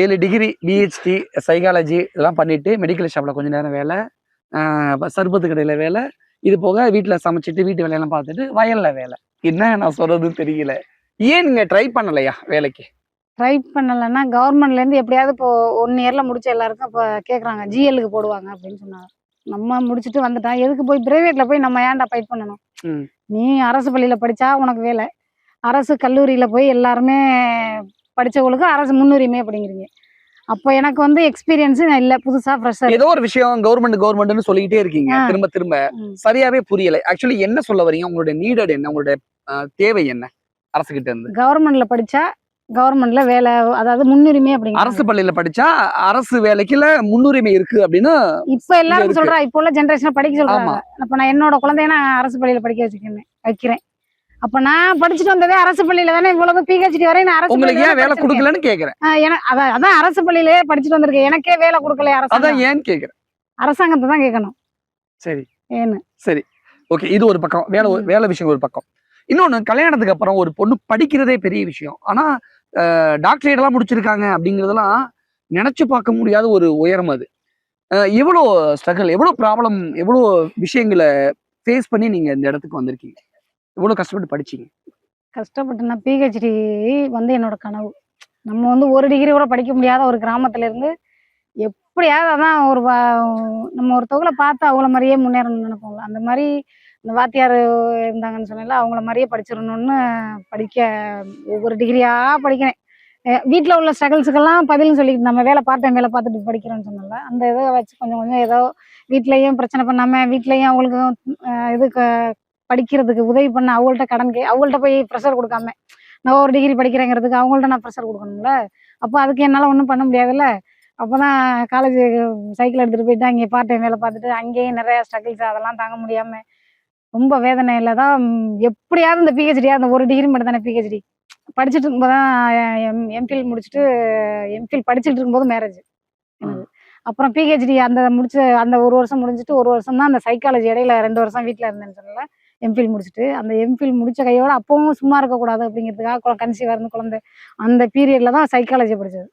7 degree PhD psychology இதெல்லாம் பண்ணிட்டு medical ஷாப்ல கொஞ்ச நேரம் வேலை, சர்பத்து கடையில வேலை, இது போக வீட்டுல சமைச்சிட்டு வீட்டு வேலையெல்லாம் பார்த்துட்டு வயல்ல வேலை. என்ன நான் சொல்றதுன்னு தெரியல. ஏன் நீங்க ட்ரை பண்ணலையா வேலைக்கு? ட்ரை பண்ணலைன்னா கவர்மெண்ட்லேருந்து எப்படியாவது இப்போ 1 இயரில் முடிச்ச எல்லாருக்கும் இப்போ கேட்குறாங்க ஜிஎல்லுக்கு போடுவாங்க அப்படின்னு சொன்னாங்க. நம்ம முடிச்சுட்டு வந்துட்டோம், எதுக்கு போய் பிரைவேட்டில் போய் நம்ம ஏன்டா ஃபைட் பண்ணணும்? நீ அரசு பள்ளியில் படித்தா உனக்கு வேலை, அரசு கல்லூரியில் போய் எல்லாருமே படித்தவங்களுக்கு அரசு முன்னுரிமை அப்படிங்கிறீங்க. அப்போ எனக்கு வந்து எக்ஸ்பீரியன்ஸு இல்லை, புதுசாக ஃப்ரெஷ்ஷர். ஏதோ ஒரு விஷயம் கவர்மெண்ட்னு சொல்லிக்கிட்டே இருக்கீங்க திரும்ப திரும்ப, சரியாவே புரியல. ஆக்சுவலி என்ன சொல்ல வரீங்க? உங்களுடைய நீடட் என்ன? உங்களுடைய தேவை என்ன அரசுகிட்ட இருந்து? கவர்மெண்ட்ல படிச்சா கவர்மெண்ட்ல வேலை, அதாவது முன்னுரிமை அப்படிங்கிற. அரசு பள்ளியில படிச்சா அரசு வேலைக்குல முன்னுரிமை இருக்கு அப்படின்னு இப்ப எல்லாரும் சொல்றா. இப்போ உள்ள ஜெனரேஷனை படிக்க சொல்றாங்க. அப்ப நான் என்னோட குழந்தைய நான் அரசு பள்ளியில படிக்க வைக்கிறேன். அப்ப நான் படிச்சுட்டு வந்ததே அரசு பள்ளியில தானே, இவ்வளவு பிஹெச்டி வரை நான் அரசு. உங்களுக்கு ஏன் வேலை கொடுக்கலன்னு கேக்குறேன். அதான் அரசு பள்ளியிலே படிச்சுட்டு வந்திருக்கேன், எனக்கே வேலை கொடுக்கல அரசு. அதான் ஏன்னு கேக்குறேன். அரசாங்கத்தை தான் கேட்கணும். சரி ஏன்னு சரி ஓகே, இது ஒரு பக்கம். வேலை விஷயம் ஒரு பக்கம். இன்னொன்னு, கல்யாணத்துக்கு அப்புறம் ஒரு பொண்ணு படிக்கிறதே பெரிய விஷயம். ஆனா டாக்டரேட் எல்லாம் முடிச்சிருக்காங்க அப்படிங்கிறதெல்லாம் நினைச்சு பார்க்க முடியாத ஒரு உயரம் அது. எவ்வளோ ஸ்ட்ரகிள், எவ்வளோ ப்ராப்ளம், எவ்வளோ விஷயங்களை ஃபேஸ் பண்ணி நீங்க இந்த இடத்துக்கு வந்திருக்கீங்க? எவ்வளோ கஷ்டப்பட்டு படிச்சீங்க? கஷ்டப்பட்டுனா பிஹெச்டி வந்து என்னோட கனவு. நம்ம வந்து ஒரு டிகிரி கூட படிக்க முடியாத ஒரு கிராமத்துல இருந்து எப்படியாவது அதான் நம்ம ஒருத்தவங்களை பார்த்து அவங்கள மாதிரியே முன்னேறணும்னு நினைப்போம்ல, அந்த மாதிரி இந்த வாத்தியார் இருந்தாங்கன்னு சொன்னால அவங்கள மாதிரியே படிச்சிடணும்னு படிக்க ஒவ்வொரு டிகிரியா படிக்கிறேன். வீட்டில் உள்ள ஸ்ட்ரகிள்ஸுக்கெல்லாம் பதில்னு சொல்லிக்கிட்டு நம்ம பார்ட் டைம் வேலை பார்த்துட்டு படிக்கிறோன்னு சொன்னால அந்த இதை வச்சு கொஞ்சம் கொஞ்சம் ஏதோ வீட்லேயும் பிரச்சனை பண்ணாமல், வீட்லேயும் அவங்களுக்கும் இது படிக்கிறதுக்கு உதவி பண்ண, அவங்கள்ட்ட அவங்கள்ட்ட போய் ப்ரெஷர் கொடுக்காம, நான் ஒரு டிகிரி படிக்கிறேங்கிறதுக்கு அவங்கள்ட்ட நான் ப்ரெஷர் கொடுக்கணும்ல. அப்போ அதுக்கு என்னால் ஒன்றும் பண்ண முடியாதுல்ல. அப்போ தான் காலேஜ் சைக்கிள் எடுத்துகிட்டு போயிட்டு அங்கே பார்ட் டைம் வேலை பார்த்துட்டு அங்கேயும் நிறையா ஸ்ட்ரகிள்ஸ், அதெல்லாம் தாங்க முடியாமல் ரொம்ப வேதனையில் தான் எப்படியாவது இந்த பிஹெச்டியா, அந்த ஒரு டிகிரி மட்டும் தானே பிஹெச்டி படிச்சுட்டு இருக்கும்போது தான் எம்ஃபில் முடிச்சுட்டு, எம்ஃபில் படிச்சுட்டு இருக்கும்போது மேரேஜ் எனக்கு. அப்புறம் பிஹெச்டி அந்த 1 வருஷம் முடிஞ்சுட்டு 1 வருஷம் தான் அந்த சைக்காலஜி, இடையில 2 வருஷம் வீட்டில் இருந்தேன்னு சொல்லல. எம்ஃபில் முடிச்சுட்டு அந்த எம்ஃபில் முடிச்ச கையோட அப்பவும் சும்மா இருக்கக்கூடாது அப்படிங்கிறதுக்காக கன்சீவாக இருந்து குழந்தை, அந்த பீரியட்ல தான் சைக்காலஜி படித்தது.